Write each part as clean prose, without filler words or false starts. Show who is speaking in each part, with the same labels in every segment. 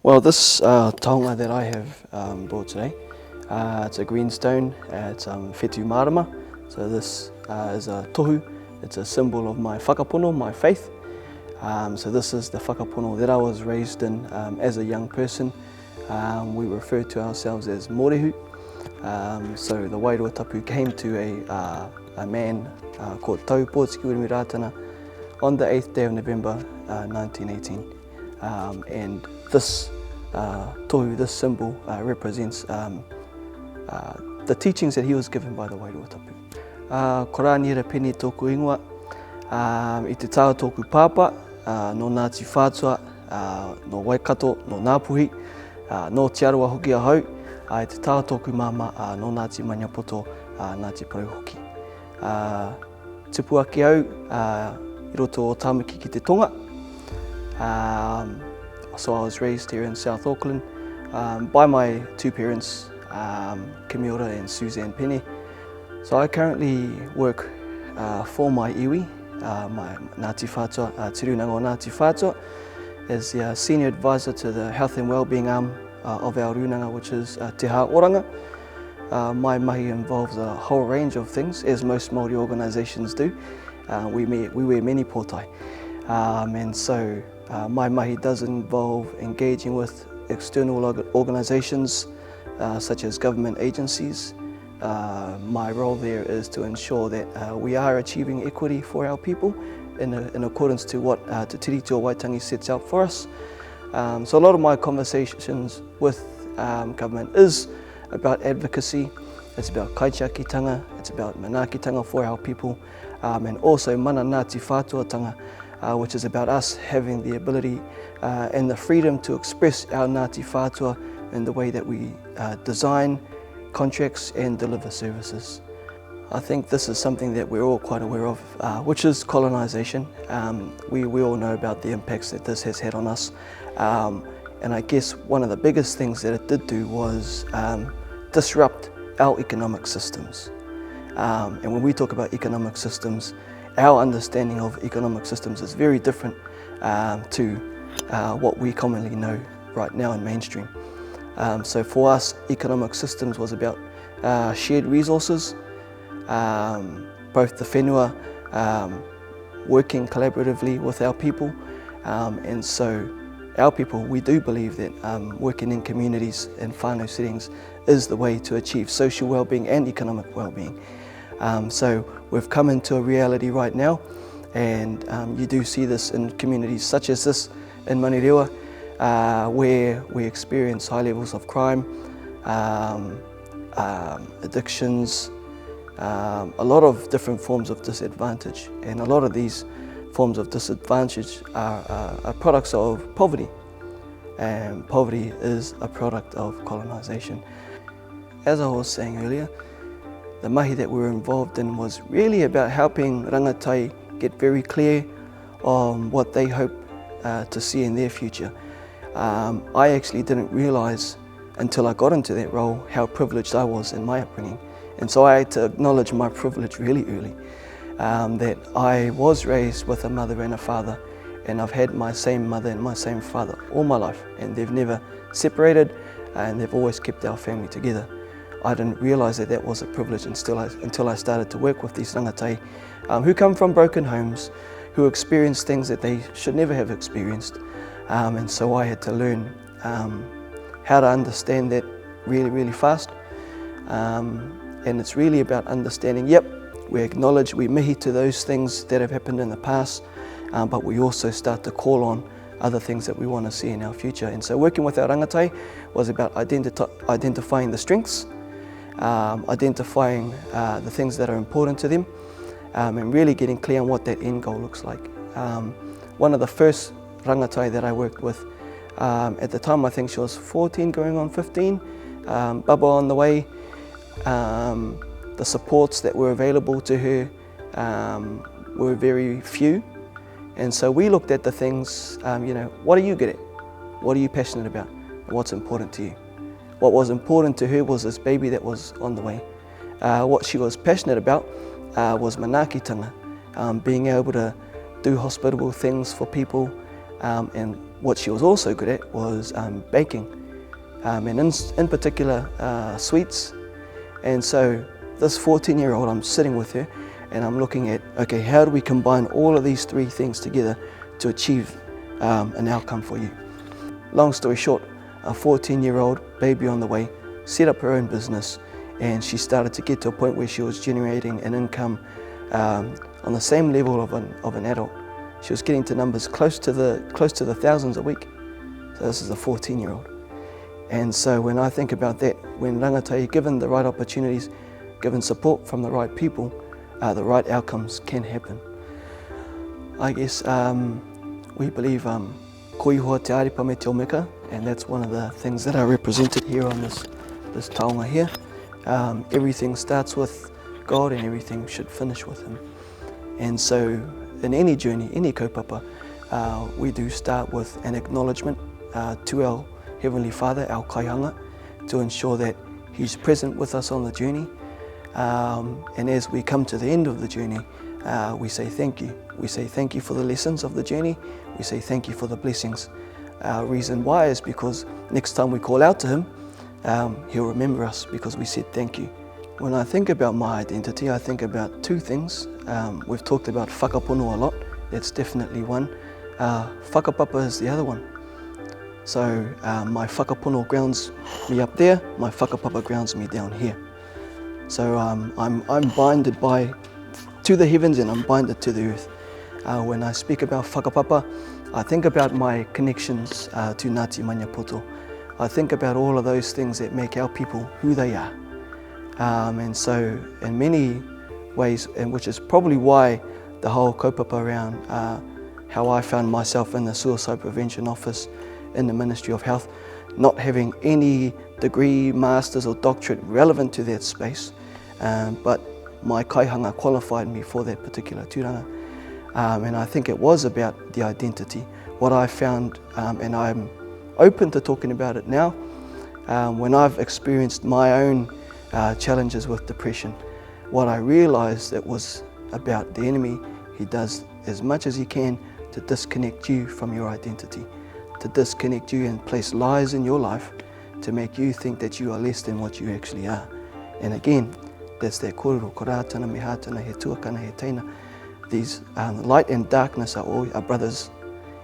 Speaker 1: Well, this taonga that I have brought today, it's a green stone, it's whetū marama. So this is a tohu, it's a symbol of my whakapono, my faith. So this is the whakapono that I was raised in as a young person. We refer to ourselves as morehu. So the Wairua Tapu came to a man called Taupōtiki Urimirātana on the 8th day of November 1918. And this tohu, this symbol, represents the teachings that he was given by the Wairua Tapu. Korā nira pene tōku ingoa, I te tāo tōku pāpa, no Ngāti Whātua, no Waikato, no Ngāpuhi, no Te Arawa hoki a hau, I te tāo tōku māma, no Ngāti Maniapoto, Ngāti Porou hoki. Tipu ake au, I roto o tāmaki ki te tonga. So I was raised here in South Auckland by my two parents, Kimi Ora and Suzanne Pene. So I currently work for my iwi, my Ngāti Whātua, Te Runanga o Ngāti Whātua, as the Senior Advisor to the Health and Wellbeing arm of our runanga, which is Te Haoranga. My mahi involves a whole range of things, as most Māori organisations do. We wear many pōtai, and so my mahi does involve engaging with external organisations such as government agencies. My role there is to ensure that we are achieving equity for our people in accordance to what Te Tiriti o Waitangi sets out for us. So a lot of my conversations with government is about advocacy, it's about kaitiakitanga, it's about manaakitanga for our people, and also mana Ngāti Whātuatanga, which is about us having the ability and the freedom to express our Ngāti Whātua in the way that we design contracts and deliver services. I think this is something that we're all quite aware of, which is colonisation. We all know about the impacts that this has had on us, and I guess one of the biggest things that it did do was disrupt our economic systems. And when we talk about economic systems, our understanding of economic systems is very different to what we commonly know right now in mainstream. So for us, economic systems was about shared resources, both the whenua working collaboratively with our people, and so our people, we do believe that working in communities and whānau settings is the way to achieve social wellbeing and economic wellbeing. So we've come into a reality right now, and you do see this in communities such as this in Manurewa, where we experience high levels of crime, addictions, a lot of different forms of disadvantage, and a lot of these forms of disadvantage are products of poverty, and poverty is a product of colonisation. As I was saying earlier, the mahi that we were involved in was really about helping rangatai get very clear on what they hope to see in their future. I actually didn't realise until I got into that role how privileged I was in my upbringing, and so I had to acknowledge my privilege really early, that I was raised with a mother and a father, and I've had my same mother and my same father all my life, and they've never separated, and they've always kept our family together. I didn't realise that that was a privilege until I started to work with these rangatai who come from broken homes, who experience things that they should never have experienced, and so I had to learn how to understand that really fast, and it's really about understanding, yep, we acknowledge, we mihi to those things that have happened in the past, but we also start to call on other things that we want to see in our future. And so working with our rangatai was about identifying the strengths, identifying the things that are important to them, and really getting clear on what that end goal looks like. One of the first rangatai that I worked with, at the time I think she was 14 going on 15, Baba on the way, the supports that were available to her were very few, and so we looked at the things, what are you good at? What are you passionate about? And what's important to you? What was important to her was this baby that was on the way. What she was passionate about was manaakitanga, being able to do hospitable things for people, and what she was also good at was baking, and in particular sweets. And so this 14-year-old, I'm sitting with her and I'm looking at, okay, how do we combine all of these three things together to achieve an outcome for you? Long story short, a 14-year-old baby on the way set up her own business, and she started to get to a point where she was generating an income on the same level of an adult. She was getting to numbers close to the thousands a week. So this is a 14-year-old. And so when I think about that, when rangatahi, given the right opportunities, given support from the right people, the right outcomes can happen. I guess we believe koihoa te arepa me te omeka, and that's one of the things that are represented here on this taonga here. Everything starts with God and everything should finish with Him. And so in any journey, any kaupapa, we do start with an acknowledgement to our Heavenly Father, our kaihanga, to ensure that He's present with us on the journey. And as we come to the end of the journey, we say thank you. We say thank you for the lessons of the journey. We say thank you for the blessings. Reason why is because next time we call out to Him, He'll remember us because we said thank you. When I think about my identity, I think about two things. We've talked about whakapono a lot. That's definitely one. Whakapapa is the other one. So my whakapono grounds me up there, my whakapapa grounds me down here. So I'm binded to the heavens and I'm binded to the earth. When I speak about whakapapa, I think about my connections to Ngāti Maniapoto. I think about all of those things that make our people who they are. And so in many ways, and which is probably why the whole kaupapa around how I found myself in the Suicide Prevention Office in the Ministry of Health, not having any degree, masters or doctorate relevant to that space, but my kaihanga qualified me for that particular tūranga. And I think it was about the identity. What I found, and I'm open to talking about it now, when I've experienced my own challenges with depression, what I realized it was about the enemy. He does as much as he can to disconnect you from your identity, to disconnect you and place lies in your life to make you think that you are less than what you actually are. And again, that's that kōrero, ko rātana me hātana, he tuakana, he teina. These light and darkness are brothers,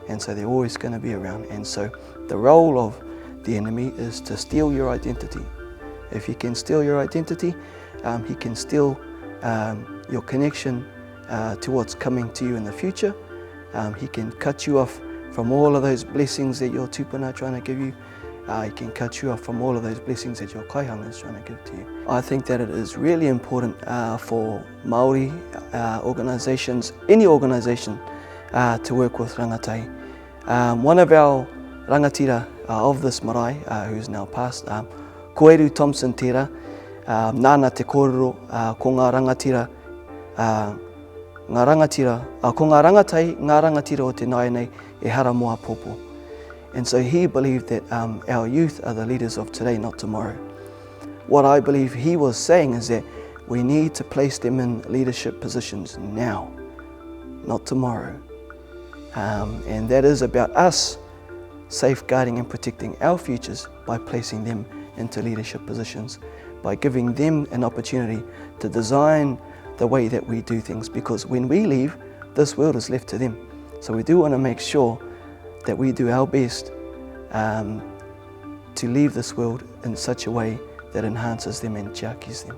Speaker 1: and so they're always going to be around. And so the role of the enemy is to steal your identity. If he can steal your identity, he can steal your connection to what's coming to you in the future. He can cut you off from all of those blessings that your tupuna are trying to give you. He can cut you off from all of those blessings that your kaihanga is trying to give to you. I think that it is really important for Māori organisations, any organisation, to work with rangatahi. One of our rangatira of this marae, who's now passed, Koeru Thompson Tera, nāna te kōrero ko ngā rangatira, ko ngā rangatai, ngā rangatira o te naenei e hara moa popo. And so he believed that our youth are the leaders of today, not tomorrow. What I believe he was saying is that we need to place them in leadership positions now, not tomorrow. And that is about us safeguarding and protecting our futures by placing them into leadership positions, by giving them an opportunity to design the way that we do things, because when we leave, this world is left to them. So we do want to make sure that we do our best to leave this world in such a way that enhances them and chakis them.